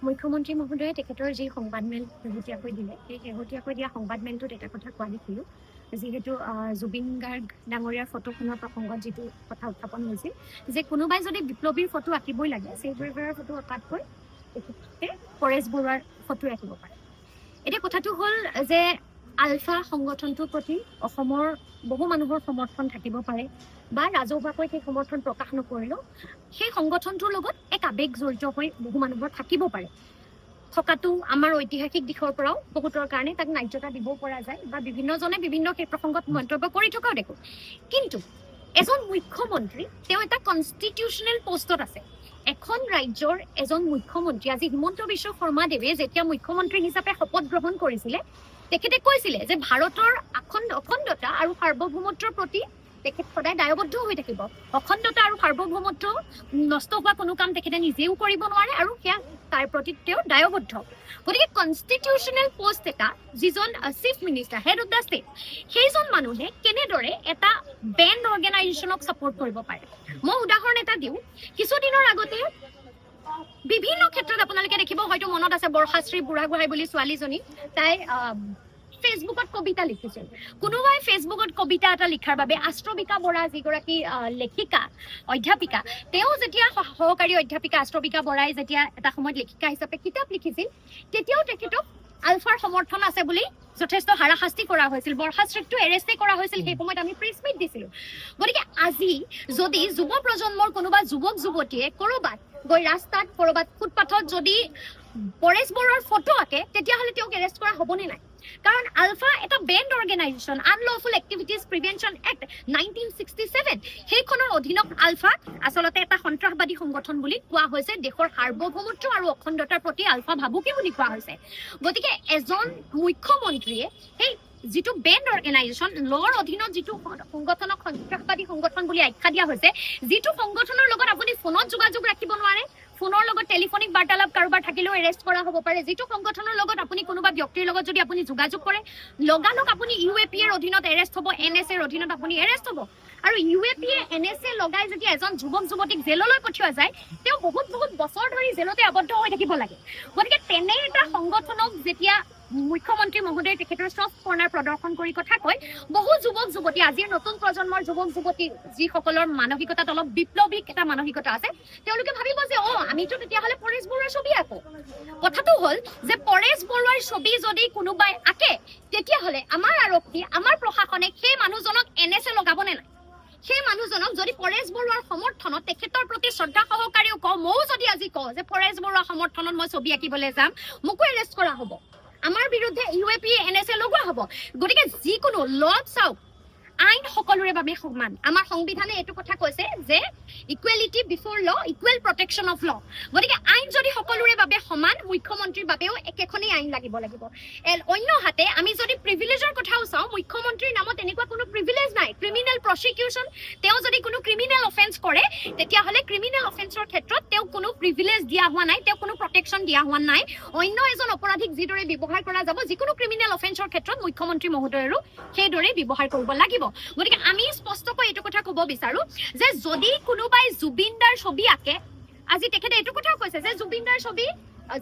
মুখ্যমন্ত্ৰী মহোদয়ে তেখেতৰ যি সংবাদমেল শেহতীয়াকৈ দিলে সেই শেহতীয়াকৈ দিয়া সংবাদমেলটোত এটা কথা কোৱা দেখিলোঁ যিহেতু জুবিন গাৰ্গ ডাঙৰীয়াৰ ফটোখনৰ প্ৰসংগত যিটো কথা উত্থাপন হৈছিল যে কোনোবাই যদি বিপ্লৱীৰ ফটো আঁকিবই লাগে ছেইফ ৰিভাৰৰ ফটো অঁকাতকৈ তেখেতে পৰেশ বৰুৱাৰ ফটো আঁকিব পাৰে। এতিয়া কথাটো হ'ল যে আলফা সংগঠনটোৰ প্ৰতি অসমৰ বহু মানুহৰ সমৰ্থন থাকিব পাৰে বা ৰাজহুৱাকৈ সেই সমৰ্থন প্ৰকাশ নকৰিলেও সেই সংগঠনটোৰ লগত এক আৱেগ জড়িত হৈ বহু মানুহৰ থাকিব পাৰে। থকাটো আমাৰ ঐতিহাসিক দিশৰ পৰাও বহুতৰ কাৰণে তাক ন্যায্যতা দিব পৰা যায় বা বিভিন্নজনে বিভিন্ন সেই প্ৰসংগত মন্তব্য কৰি থকাও দেখোঁ। কিন্তু এজন মুখ্যমন্ত্ৰী তেওঁ এটা কনষ্টিটিউচনেল পষ্টত আছে। এখন ৰাজ্যৰ এজন মুখ্যমন্ত্ৰী আজি হিমন্ত বিশ্ব শৰ্মাদেৱে যেতিয়া মুখ্যমন্ত্ৰী হিচাপে শপত গ্ৰহণ কৰিছিলে তেখেতে কৈছিলে যে ভাৰতৰ অখণ্ডতা আৰু সাৰ্বভৌমত্বৰ প্ৰতি তেখেত সদায় দায়বদ্ধ হৈ থাকিব। অখণ্ডতা আৰু সাৰ্বভৌমত্ব নষ্ট হোৱা কোনো কাম তেখেতে নিজেও কৰিব নোৱাৰে আৰু সেয়া তাৰ প্ৰতি তেওঁ দায়বদ্ধ। গতিকে কনষ্টিটিউচনেল পষ্ট এটা যিজন chief minister head of the state সেইজন মানুহে কেনেদৰে এটা বেণ্ড অৰ্গেনাইজেশ্যনক ছাপোৰ্ট কৰিব পাৰে। মই উদাহৰণ এটা দিওঁ, কিছুদিনৰ আগতে বিভিন্ন ক্ষেত্ৰত আপোনালোকে দেখিব হয়তো মনত আছে বৰষাশ্ৰী বুঢ়াগোহাঁই বুলি ছোৱালীজনী তাই ফেচবুকত কবিতা লিখিছিল। কোনোবাই ফেচবুকত কবিতা এটা লিখাৰ বাবে আষ্ট্ৰবিকা বৰা যিগৰাকী লেখিকা অধ্যাপিকা তেওঁ যেতিয়া সহকাৰী অধ্যাপিকা আষ্ট্ৰবিকা বৰাই যেতিয়া এটা সময়ত লেখিকা হিচাপে কিতাপ লিখিছিল তেতিয়াও তেখেতক আলফাৰ সমৰ্থন আছে বুলি যথেষ্ট হাৰাশাস্তি কৰা হৈছিল। বৰষাশ্ৰীকটো এৰেষ্টে কৰা হৈছিল, সেই সময়ত আমি প্ৰেছ মিট দিছিলোঁ। গতিকে আজি যদি যুৱ প্ৰজন্মৰ কোনোবা যুৱক যুৱতীয়ে ক'ৰবাত গৈ ৰাস্তাত ক'ৰবাত ফুটপাথত যদি পৰেশ বৰুৱাৰ ফটো আঁকে তেতিয়াহ'লে তেওঁক এৰেষ্ট কৰা হ'বনে নাই? কাৰণ আলফা এটা banned organisation, unlawful activities prevention act 1967 সেইখনৰ অধীনত আলফাক আচলতে এটা সন্ত্ৰাসবাদী সংগঠন বুলি কোৱা হৈছে। দেশৰ সাৰ্বভৌমত্ব আৰু অখণ্ডতাৰ প্ৰতি আলফা ভাবুকি বুলি কোৱা হৈছে। গতিকে এজন মুখ্যমন্ত্ৰীয়ে সেই যিটো বেণ্ড অৰ্গেনাইজেশ্যন লৰ অধীনত যিটো সংগঠনক সন্ত্ৰাসবাদী সংগঠন বুলি আখ্যা দিয়া হৈছে, যিটো সংগঠনৰ লগত আপুনি ফোনত যোগাযোগ ৰাখিব নোৱাৰে, ফোনৰ লগত টেলিফোনিক বাৰ্তালাপ কাৰোবাৰ থাকিলেও এৰেষ্ট কৰা হ'ব পাৰে, যিটো সংগঠনৰ লগত আপুনি কোনোবা ব্যক্তিৰ লগত যদি আপুনি যোগাযোগ কৰে লগালগ আপুনি UAPৰ অধীনত এৰেষ্ট হ'ব, NSAৰ অধীনত আপুনি এৰেষ্ট হ'ব। আৰু UAPয়ে NSA লগাই যদি এজন যুৱক যুৱতীক জেললৈ পঠিওৱা যায় তেওঁ বহুত বছৰ ধৰি জেলতে আবদ্ধ হৈ থাকিব লাগে। গতিকে তেনে এটা সংগঠনক যেতিয়া মুখ্যমন্ত্ৰী মহোদয়ে তেখেতৰ চফ্ট কৰ্ণাৰ প্ৰদৰ্শন কৰি কথা কয়, বহু যুৱক যুৱতী আজিৰ নতুন প্ৰজন্মৰ যুৱক যুৱতী যিসকলৰ মানসিকতাত অলপ বিপ্লৱিক এটা মানসিকতা আছে তেওঁলোকে ভাবিব যে আমিতো তেতিয়াহ'লে পৰেশ বৰুৱাৰ ছবি আঁকো। কথাটো হ'ল যে পৰেশ বৰুৱাৰ ছবি যদি কোনোবাই আঁকে তেতিয়াহ'লে আমাৰ আৰক্ষী আমাৰ প্ৰশাসনে সেই মানুহজনক NSA লগাবনে নাই? সেই মানুহজনক যদি পৰেশ বৰুৱাৰ সমৰ্থনত তেখেতৰ প্ৰতি শ্ৰদ্ধা সহকাৰেও কওঁ, ময়ো যদি আজি কওঁ যে পৰেশ বৰুৱাৰ সমৰ্থনত মই ছবি আঁকিবলৈ যাম, মোকো এৰেষ্ট কৰা হ'ব, আমাৰ বিৰুদ্ধে UAPয়ে NSA লগোৱা হ'ব। গতিকে যিকোনো ল' চাওক, আইন সকলোৰে বাবে সমান। আমাৰ সংবিধানে এইটো কথা কৈছে যে ইকুৱেলিটি বিফৰ ল, ইকুৱেল প্ৰটেকশ্যন অফ ল। গতিকে আইন যদি সকলোৰে বাবে সমান, মুখ্যমন্ত্ৰীৰ বাবেও একেখনেই আইন লাগিব। অন্যহাতে আমি যদি প্ৰিভিলেজৰ কথাও চাওঁ, মুখ্যমন্ত্ৰীৰ নামত এনেকুৱা কোনো প্ৰিভিলেজ নাই। ক্ৰিমিনেল প্ৰচিকিউশ্যন, তেওঁ যদি কোনো ক্ৰিমিনেল অফেন্স কৰে তেতিয়াহ'লে ক্ৰিমিনেল অফেন্সৰ ক্ষেত্ৰত তেওঁক কোনো প্ৰিভিলেজ দিয়া হোৱা নাই, তেওঁক কোনো প্ৰটেকশ্যন দিয়া হোৱা নাই। অন্য এজন অপৰাধীক যিদৰে ব্যৱহাৰ কৰা যাব যিকোনো ক্ৰিমিনেল অফেন্সৰ ক্ষেত্ৰত মুখ্যমন্ত্ৰী মহোদয়ৰো সেইদৰে ব্যৱহাৰ কৰিব লাগিব। গতিকে আমি স্পষ্টকৈ এইটো কথা ক'ব বিচাৰো যে যদি কোনোবাই জুবিনদাৰ ছবি আঁকে, আজি তেখেতে এইটো কথাও কৈছে যে জুবিনদাৰ ছবি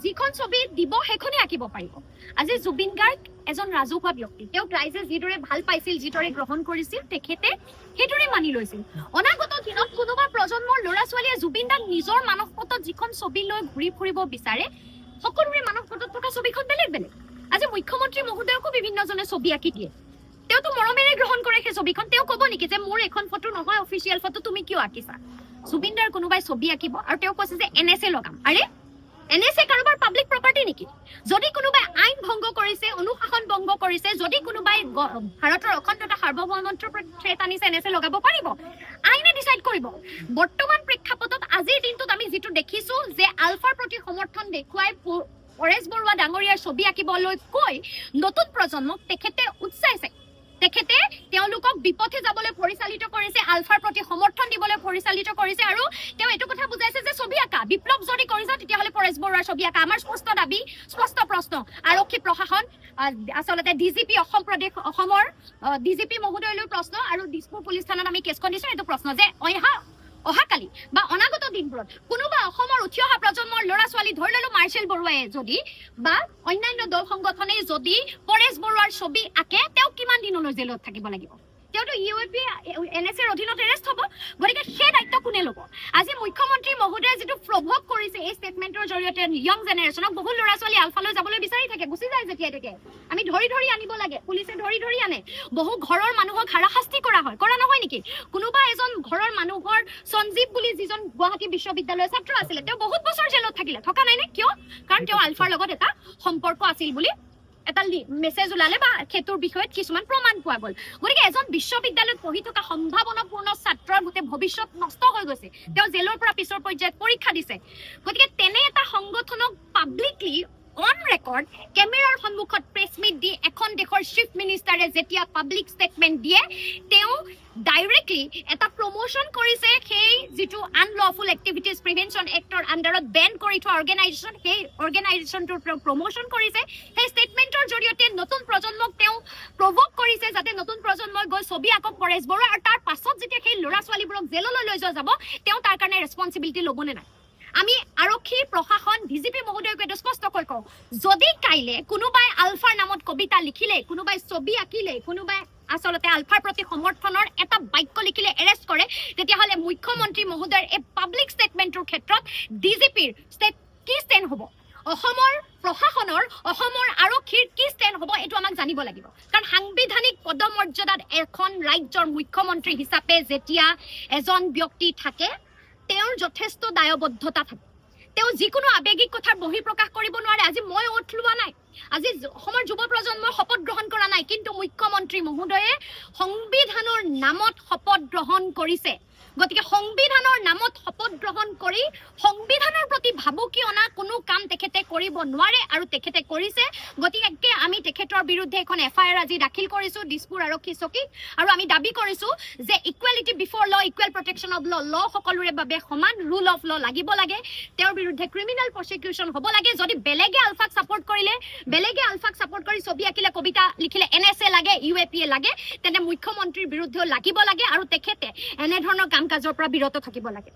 যিখন ছবি দিব সেইখনেই আঁকিব পাৰিব। আজি জুবিন গাৰ্গ এজন ৰাজহুৱা ব্যক্তি, তেওঁক ৰাইজে যিদৰে ভাল পাইছিল, যিদৰে গ্ৰহণ কৰিছিল তেখেতে সেইদৰে মানি লৈছিল। অনাগত দিনত কোনোবা প্ৰজন্মৰ ল'ৰা ছোৱালীয়ে জুবিনদাক নিজৰ মানসপটত যিখন ছবি লৈ ঘূৰি ফুৰিব বিচাৰে, সকলোৰে মানসপটত থকা ছবিখন বেলেগ বেলেগ। আজি মুখ্যমন্ত্ৰী মহোদয়কো বিভিন্নজনে ছবি আঁকি দিয়ে, তেওঁতো মৰমেৰে গ্ৰহণ কৰে সেই ছবিখন। তেওঁ ক'ব নেকি যে মোৰ এখন ফটো নহয় অফিচিয়েল ফটো, তুমি কিয় আঁকিছা? জুবিনদাৰ কোনোবাই ছবি আঁকিব আৰু তেওঁ কৈছে যে NSA লগাম। আৰে NSA কাৰোবাৰ পাব্লিক প্ৰপাৰ্টি নেকি? যদি কোনোবাই আইন ভংগ কৰিছে, অনুশাসন ভংগ কৰিছে, যদি কোনোবাই ভাৰতৰ অখণ্ডতা সাৰ্বভৌমত্বৰ থ্ৰেট আনিছে, NSA লগাব পাৰিব, আইনে ডিচাইড কৰিব। বৰ্তমান প্ৰেক্ষাপটত আজিৰ দিনটোত আমি যিটো দেখিছো যে আলফাৰ প্ৰতি সমৰ্থন দেখুৱাই পৰেশ বৰুৱা ডাঙৰীয়াৰ ছবি আঁকিবলৈ কৈ নতুন প্ৰজন্মক তেখেতে উৎসাহিছে, তেখেতে তেওঁলোকক বিপথে যাবলৈ পৰিচালিত কৰিছে, আলফাৰ প্ৰতি সমৰ্থন দিবলৈ পৰিচালিত কৰিছে। আৰু তেওঁ এইটো কথা বুজাইছে যে ছবি আঁকা বিপ্লৱ যদি কৰিছে তেতিয়াহ'লে পৰেশ বৰুৱাৰ ছবি আঁকা। আমাৰ স্পষ্ট দাবী, স্পষ্ট প্ৰশ্ন, আৰক্ষী প্ৰশাসন আচলতে DGP অসমৰ DGP মহোদয়লৈ প্ৰশ্ন আৰু দিছপুৰ পুলিচ থানাত আমি কেছখন দিছোঁ। এইটো প্ৰশ্ন যে অহাকালি বা অনাগত দিনবোৰত কোনোবা অসমৰ উঠি অহা প্ৰজন্মৰ ল'ৰা ছোৱালী ধৰি ললো মাৰ্চেল বৰুৱাই যদি বা অন্যান্য দল সংগঠনে যদি পৰেশ বৰুৱাৰ ছবি আঁকে তেওঁ কিমান দিনলৈ জেলত থাকিব লাগিব তেওঁতো ইউএপি এনএছএৰ অধীনত এৰেষ্ট হ'ব গতিকে সেই দায়িত্ব কোনে ল'ব আজি মুখ্যমন্ত্ৰী মহোদয়ে যিটো প্ৰভোগ কৰিছে এই ষ্টেটমেণ্টৰ জৰিয়তে য়ং জেনেৰেশ্যনক বহু ল'ৰা ছোৱালী আলফালৈ যাবলৈ বিচাৰি থাকে গুচি যায় যেতিয়া তেতিয়া আমি ধৰি আনিব লাগে পুলিচে ধৰি আনে বহু ঘৰৰ মানুহক হাৰাশাস্তি কৰা হয় কৰা নহয় নেকি কোনোবা এজন ঘৰৰ মানুহৰ সঞ্জীৱ বুলি যিজন গুৱাহাটী বিশ্ববিদ্যালয়ৰ ছাত্ৰ আছিলে তেওঁ বহুত বছৰ জেলত থাকিলে থকা নাই নে কিয় কাৰণ তেওঁ আলফাৰ লগত এটা সম্পৰ্ক আছিল বুলি এটা মেছেজ ওলালে বা ক্ষেত্ৰৰ বিষয়ত কিছুমান প্ৰমাণ পোৱা গ'ল গতিকে এজন বিশ্ববিদ্যালয়ত পঢ়ি থকা সম্ভাৱনাপূৰ্ণ ছাত্ৰৰ গোটেই ভৱিষ্যত নষ্ট হৈ গৈছে তেওঁ জেলৰ পৰা পিছৰ পৰ্যায়ত পৰীক্ষা দিছে গতিকে তেনে এটা সংগঠনক পাব্লিকলি অন ৰেকৰ্ড কেমেৰাৰ সন্মুখত প্ৰেছ মিট দি এখন দেশৰ চিফ মিনিষ্টাৰে যেতিয়া পাব্লিক ষ্টেটমেণ্ট দিয়ে তেওঁ ডাইৰেক্টলি এটা প্ৰমোশ্যন কৰিছে সেই যিটো আনলফুল এক্টিভিটিজ প্ৰিভেনশ্যন এক্টৰ আণ্ডাৰত বেন কৰি থোৱা অৰ্গেনাইজেশ্যন সেই অৰ্গেনাইজেশ্যনটোৰ প্ৰমোশ্যন কৰিছে সেই ষ্টেটমেণ্টৰ জৰিয়তে নতুন প্ৰজন্মক তেওঁ প্ৰভোক কৰিছে যাতে নতুন প্ৰজন্মই গৈ ছবি আঁকক পৰেশ বৰুৱা আৰু তাৰ পাছত যেতিয়া সেই ল'ৰা ছোৱালীবোৰক জেললৈ লৈ যোৱা যাব তেওঁ তাৰ কাৰণে ৰেছপনচিবিলিটি ল'বনে নাই আমি আৰক্ষী প্ৰশাসন ডিজিপি মহোদয়ক এইটো স্পষ্টকৈ কওঁ যদি কাইলে কোনোবাই আলফাৰ নামত কবিতা লিখিলে কোনোবাই ছবি আঁকিলে কোনোবাই আচলতে আলফাৰ প্ৰতি সমৰ্থনৰ এটা বাক্য লিখিলে এৰেষ্ট কৰে তেতিয়াহ'লে মুখ্যমন্ত্ৰী মহোদয়ৰ এই পাব্লিক ষ্টেটমেণ্টৰ ক্ষেত্ৰত ডিজিপিৰ কি ষ্টেণ্ড হ'ব অসমৰ প্ৰশাসনৰ অসমৰ আৰক্ষীৰ কি ষ্টেণ্ড হ'ব এইটো আমাক জানিব লাগিব কাৰণ সাংবিধানিক পদমৰ্যাদাত এখন ৰাজ্যৰ মুখ্যমন্ত্ৰী হিচাপে যেতিয়া এজন ব্যক্তি থাকে তেওঁৰ যথেষ্ট দায়বদ্ধতা থাকে তেওঁ যিকোনো আৱেগিক কথাৰ বহিঃপ্ৰকাশ কৰিব নোৱাৰে আজি মই ওঠ লোৱা নাই আজি অসমৰ যুৱ প্ৰজন্মৰ শপত গ্ৰহণ কৰা নাই কিন্তু মুখ্যমন্ত্ৰী মহোদয়ে সংবিধানৰ নামত শপত গ্ৰহণ কৰিছে গতিকে সংবিধানৰ নামত শপত গ্ৰহণ কৰি সংবিধানৰ প্ৰতি ভাবুকি অনা কোনো কাম তেখেতে কৰিব নোৱাৰে আৰু তেখেতে কৰিছে গতিকে আমি তেখেতৰ বিৰুদ্ধে এখন এফআইআৰ আজি দাখিল কৰিছোঁ দিছপুৰ আৰক্ষী চকীত আৰু আমি দাবী কৰিছোঁ যে ইকুৱেলিটি বিফৰ ল ইকুৱেল প্ৰটেকশ্যন অফ ল সকলোৰে বাবে সমান ৰুল অফ ল লাগিব লাগে তেওঁৰ বিৰুদ্ধে ক্ৰিমিনেল প্ৰচিকিউশ্যন হ'ব লাগে যদি বেলেগে আলফাক ছাপৰ্ট কৰিলে বেলেগে আলফাক ছাপৰ্ট কৰি ছবি আঁকিলে কবিতা লিখিলে এনএছএ লাগে ইউএপিএ লাগে তেন্তে মুখ্যমন্ত্ৰীৰ বিৰুদ্ধেও লাগিব লাগে আৰু তেখেতে এনেধৰণৰ কাম কাজৰ পৰা বিৰত থাকিব লাগে